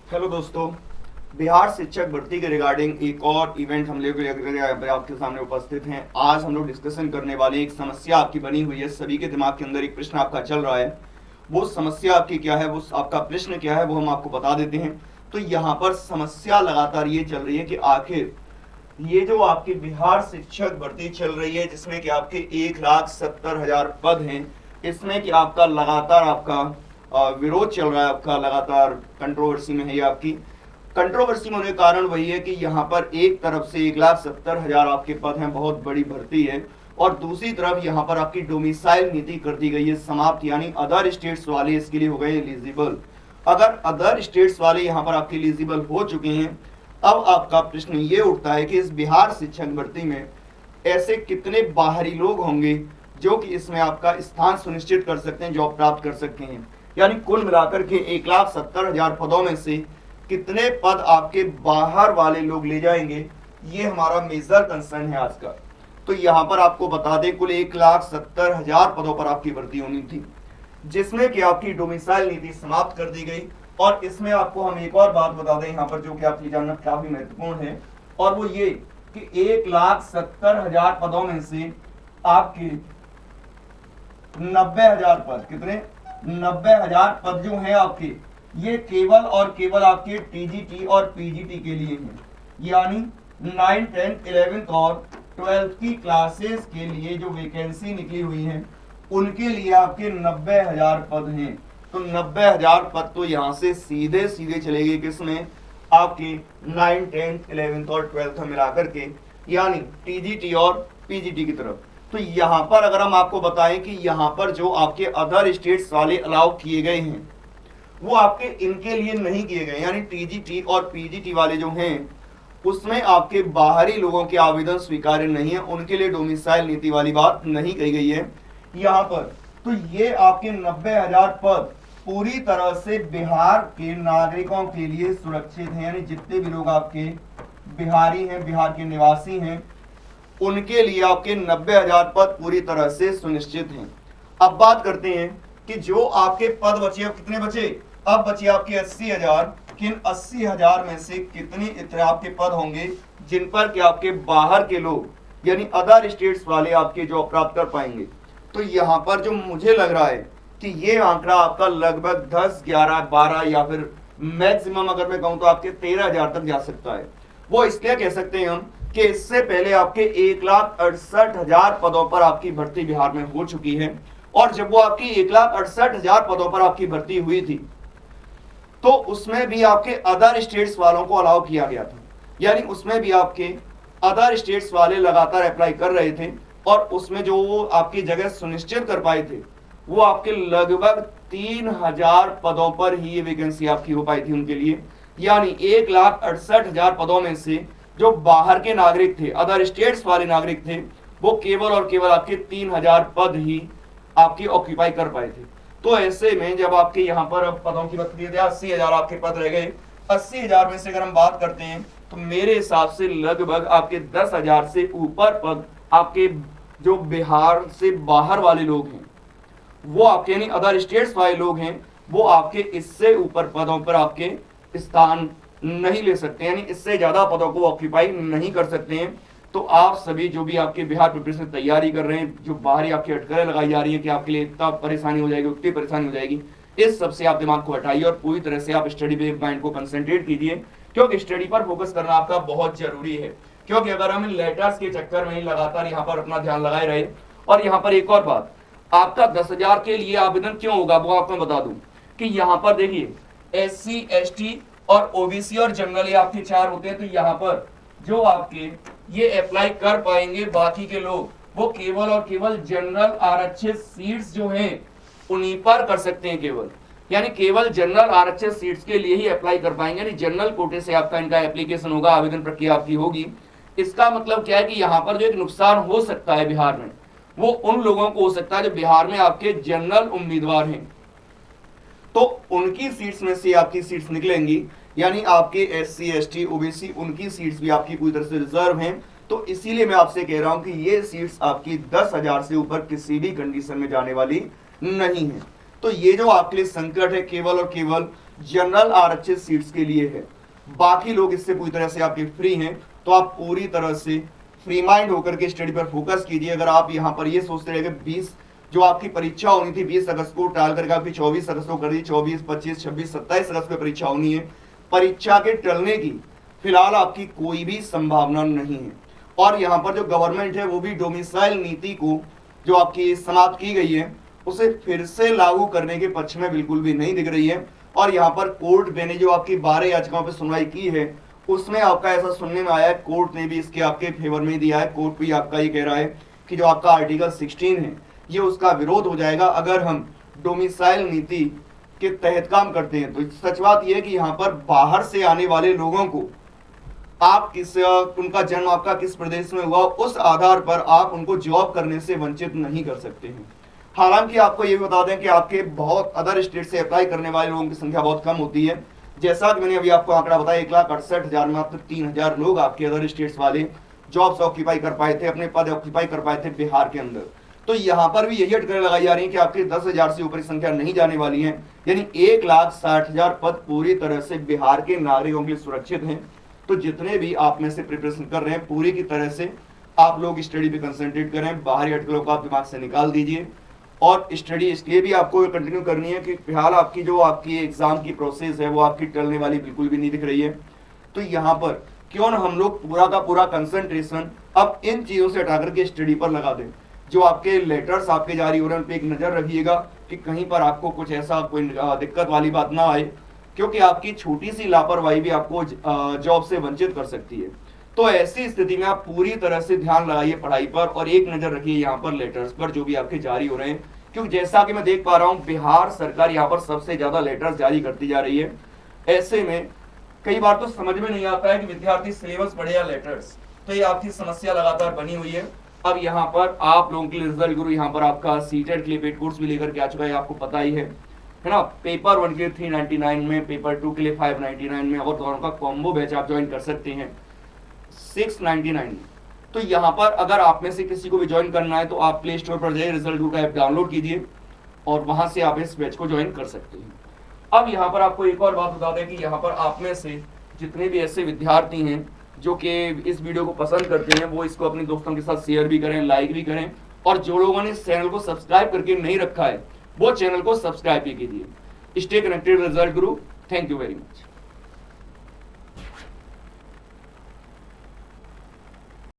Hello दोस्तों। बिहार शिक्षक भर्ती के रिगार्डिंग एक और इवेंट हम लोग यहाँ पर आपके सामने उपस्थित हैं। आज हम लोग डिस्कशन करने वाले एक समस्या आपकी बनी हुई है, सभी के दिमाग के अंदर एक प्रश्न आपका चल रहा है। वो समस्या आपकी क्या है, वो आपका प्रश्न क्या है, वो हम आपको बता देते हैं। तो यहाँ पर समस्या लगातार ये चल रही है कि आखिर ये जो आपकी बिहार शिक्षक भर्ती चल रही है, जिसमें कि आपके 1,70,000 पद हैं, इसमें कि आपका लगातार आपका विरोध चल रहा है, आपका लगातार कंट्रोवर्सी में है। ये आपकी कंट्रोवर्सी में होने का कारण वही है कि यहाँ पर एक तरफ से 1,70,000 आपके पद हैं, बहुत बड़ी भर्ती है, और दूसरी तरफ यहाँ पर आपकी डोमिसाइल नीति कर दी गई है समाप्त, यानी अदर स्टेट्स वाले इसके लिए हो गए एलिजिबल। अगर अदर स्टेट्स वाले यहाँ पर आपके एलिजिबल हो चुके हैं, अब आपका प्रश्न ये उठता है कि इस बिहार शिक्षक भर्ती में ऐसे कितने बाहरी लोग होंगे जो कि इसमें आपका स्थान सुनिश्चित कर सकते हैं, जॉब प्राप्त कर सकते हैं। यानी कुल मिलाकर के 1,70,000 पदों में से कितने पद आपके बाहर वाले लोग ले जाएंगे, ये हमारा मेजर कंसर्न है आज का। तो यहाँ पर आपको बता दें, कुल 1,70,000 पदों पर आपकी भर्ती होनी थी, जिसमें कि आपकी डोमिसाइल नीति समाप्त कर दी गई। और इसमें आपको हम एक और बात बता दें यहाँ पर, जो कि आपकी जानना काफी महत्वपूर्ण है, और वो ये कि 1,70,000 पदों में से आपके 90,000 पद, कितने 90,000 पद जो हैं आपके, ये केवल और केवल आपके टीजीटी और पीजीटी के लिए हैं। यानी 9, 10, 11 और 12 की क्लासेस के लिए जो वैकेंसी निकली हुई है, उनके लिए आपके 90,000 पद हैं। तो 90,000 पद तो यहाँ से सीधे सीधे चलेगी किसमें, आपकी 9, 10, 11 और 12 मिलाकर के, यानी टीजीटी और पीजीटी की तरफ। तो यहाँ पर अगर हम आपको बताएं कि यहाँ पर जो आपके अदर स्टेट्स वाले अलाउ किए गए हैं, वो आपके इनके लिए नहीं किए गए, यानी टीजीटी और पीजीटी वाले जो हैं, उसमें आपके बाहरी लोगों के आवेदन स्वीकार्य नहीं है, उनके लिए डोमिसाइल नीति वाली बात नहीं कही गई है यहाँ पर। तो ये आपके 90,000 पद पूरी तरह से बिहार के नागरिकों के लिए सुरक्षित हैं, यानी जितने भी लोग आपके बिहारी हैं, बिहार के निवासी हैं, उनके लिए आपके 90,000 पद पूरी तरह से सुनिश्चित हैं। अब बात करते हैं कि जो आपके पद बचे, अब कितने बचे, अब बचे आपके 80,000। किन 80,000 में से कितने इतने आपके पद होंगे जिन पर कि आपके बाहर के लोग यानी अदर स्टेट्स वाले आपके जॉब प्राप्त कर पाएंगे। तो यहाँ पर जो मुझे लग रहा है कि ये आंकड़ा आपका लगभग 10, 11, 12 या फिर मैक्सिमम अगर मैं कहूँ तो आपके 13,000 तक जा सकता है। वो इसलिए कह सकते हैं हम कि इससे पहले आपके 1,68,000 पदों पर आपकी भर्ती बिहार में हो चुकी है, और जब वो आपकी 1,68,000 पदों पर आपकी भर्ती हुई थी, तो उसमें भी आपके अदर स्टेट्स वालों को अलाउ किया गया था, यानी उसमें भी आपके अदर स्टेट्स वाले लगातार अप्लाई कर रहे थे, और उसमें जो वो आपकी जगह सुनिश्चित कर पाए थे, वो आपके लगभग 3,000 पदों पर ही ये वैकेंसी आपकी हो पाई थी उनके लिए। यानी 1,68,000 पदों में से जो बाहर के नागरिक थे, अदर स्टेट्स वाले नागरिक थे, वो केवल और केवल आपके 3,000 पद ही आपकी ऑक्यूपाई कर पाए थे। तो ऐसे में जब आपके यहाँ पर पदों की बात करिए, 80,000 आपके पद रह गए। 80,000 में से अगर हम बात करते हैं तो मेरे हिसाब से लगभग आपके 10,000 से ऊपर पद आपके जो बिहार से बाहर वाले लोग हैं, वो आपके यानी अदर स्टेट्स वाले लोग हैं, वो आपके इससे ऊपर पदों पर आपके स्थान नहीं ले सकते, यानी इससे ज्यादा पदों को ऑक्यूपाई नहीं कर सकते हैं। तो आप सभी जो भी आपके बिहार प्रिपरेशन तैयारी कर रहे हैं, जो बाहरी आपकी अटकलें लगाई जा रही है कि आपके लिए इतना परेशानी हो जाएगी, उतनी परेशानी हो जाएगी, इस सब से आप दिमाग को हटाइए और पूरी तरह से आप स्टडी पे माइंड को कंसंट्रेट कीजिए, क्योंकि स्टडी पर फोकस करना आपका बहुत जरूरी है। क्योंकि अगर हम इन लेटर्स के चक्कर में लगातार यहाँ पर अपना ध्यान लगाए रहे, और यहाँ पर एक और बात, आपका 10,000 के लिए आवेदन क्यों होगा वो आपको बता दूं कि यहाँ पर देखिए SC, ST और OBC और जनरल आपके 4 होते हैं। तो यहाँ पर जो आपके ये अप्लाई कर पाएंगे बाकी के लोग, वो केवल और केवल जनरल आरक्षित सीट्स जो हैं उन्हीं पर कर सकते हैं केवल, यानी केवल जनरल आरक्षित सीट्स के लिए ही अप्लाई कर पाएंगे, यानी जनरल कोटे से आपका इनका एप्लीकेशन होगा, आवेदन प्रक्रिया आपकी होगी। इसका मतलब क्या है कि यहाँ पर जो एक नुकसान हो सकता है बिहार में, वो उन लोगों को हो सकता है जो बिहार में आपके जनरल उम्मीदवार हैं, तो उनकी सीट्स में से आपकी सीट्स निकलेंगी, यानी आपके SC, ST, OBC उनकी सीट्स भी आपकी पूरी तरह से रिजर्व हैं। तो इसीलिए मैं आपसे कह रहा हूं कि ये सीट्स आपकी 10,000 से ऊपर किसी भी कंडीशन में जाने वाली नहीं है। तो ये जो आपके लिए संकट है केवल और केवल जनरल आरक्षित सीट्स के लिए है, बाकी लोग इससे पूरी तरह से आपके फ्री हैं। तो आप पूरी तरह से फ्री माइंड होकर के स्टडी पर फोकस कीजिए। अगर आप यहाँ पर ये सोचते रहे कि 20 जो आपकी परीक्षा होनी थी 20 अगस्त को टाल करके आपकी 24 अगस्त को कर दी, 24, 25, 26, 27 अगस्त को परीक्षा होनी है, परीक्षा के टलने की फिलहाल आपकी कोई भी संभावना नहीं है। और यहाँ पर जो गवर्नमेंट है वो भी डोमिसाइल नीति को जो आपकी समाप्त की गई है उसे फिर से लागू करने के पक्ष में बिल्कुल भी नहीं दिख रही है। और यहाँ पर कोर्ट ने जो आपकी 12 याचिकाओं पर सुनवाई की है उसमें आपका ऐसा सुनने में आया है, कोर्ट ने भी इसके आपके फेवर में दिया है। कोर्ट भी आपका ये कह रहा है कि जो आपका आर्टिकल 16 है ये उसका विरोध हो जाएगा अगर हम डोमिसाइल नीति के तहत काम करते हैं। तो सच बात यह है कि यहाँ पर बाहर से आने वाले लोगों को आप उनका जन्म आपका किस प्रदेश में हुआ उस आधार पर आप उनको जॉब करने से वंचित नहीं कर सकते हैं। हालांकि आपको ये भी बता दें कि आपके बहुत अदर स्टेट से अप्लाई करने वाले लोगों की संख्या बहुत कम होती है। जैसा कि मैंने अभी आपको आंकड़ा बताया 1,68,000 में मात्र 3,000 लोग आपके अदर स्टेट्स वाले जॉब्स ऑक्यूपाई कर पाए थे, अपने पद ऑक्यूपाई कर पाए थे बिहार के अंदर। तो यहाँ पर भी यही अटकलें लगाई जा रही है कि आपके 10,000 से ऊपर की संख्या नहीं जाने वाली है, यानी 1,60,000 पद पूरी तरह से बिहार के नागरिकों के लिए सुरक्षित हैं। तो जितने भी आप में से प्रिपरेशन कर रहे हैं पूरी की तरह से आप लोग स्टडी पे कंसंट्रेट करें, बाहरी अटकलों को आप दिमाग से निकाल दीजिए और स्टडी इसलिए भी आपको कंटिन्यू करनी है कि फिलहाल आपकी जो आपकी एग्जाम की प्रोसेस है वो आपकी टलने वाली बिल्कुल भी नहीं दिख रही है। तो यहाँ पर क्यों ना हम लोग पूरा का पूरा कंसंट्रेशन अब इन चीजों से हटा करके स्टडी पर लगा दें। जो आपके लेटर्स आपके जारी हो रहे हैं उन पर एक नजर रखिएगा कि कहीं पर आपको कुछ ऐसा कोई दिक्कत वाली बात ना आए, क्योंकि आपकी छोटी सी लापरवाही भी आपको जॉब से वंचित कर सकती है। तो ऐसी स्थिति में आप पूरी तरह से ध्यान लगाइए पढ़ाई पर और एक नजर रखिए यहाँ पर लेटर्स पर जो भी आपके जारी हो रहे हैं, क्योंकि जैसा कि मैं देख पा रहा हूँ बिहार सरकार यहाँ पर सबसे ज्यादा लेटर्स जारी करती जा रही है। ऐसे में कई बार तो समझ में नहीं आता है कि विद्यार्थी सिलेबस पढ़े या लेटर्स, तो ये आपकी समस्या लगातार बनी हुई है। अब यहाँ पर आप लोगों के लिए रिजल्ट गुरु यहाँ पर आपका सीटेट के लिए पेड कोर्स भी लेकर के आ चुका है, आपको पता ही है ना। पेपर 1 के लिए 399 में, पेपर 2 के लिए 599 में और दोनों का कॉम्बो बैच आप ज्वाइन कर सकते हैं 699 में। तो यहाँ पर अगर आप में से किसी को भी ज्वाइन करना है तो आप प्ले स्टोर पर जाइए, रिजल्ट गुरु का ऐप डाउनलोड कीजिए और वहां से आप इस बैच को ज्वाइन कर सकते हैं। अब यहाँ पर आपको एक और बात बता दें कि यहाँ पर आप में से जितने भी ऐसे विद्यार्थी हैं जो कि इस वीडियो को पसंद करते हैं वो इसको अपने दोस्तों के साथ शेयर भी करें, लाइक भी करें, और जो लोगों ने इस चैनल को सब्सक्राइब करके नहीं रखा है वो चैनल को सब्सक्राइब भी कीजिए। Stay connected result Guru. Thank you very much.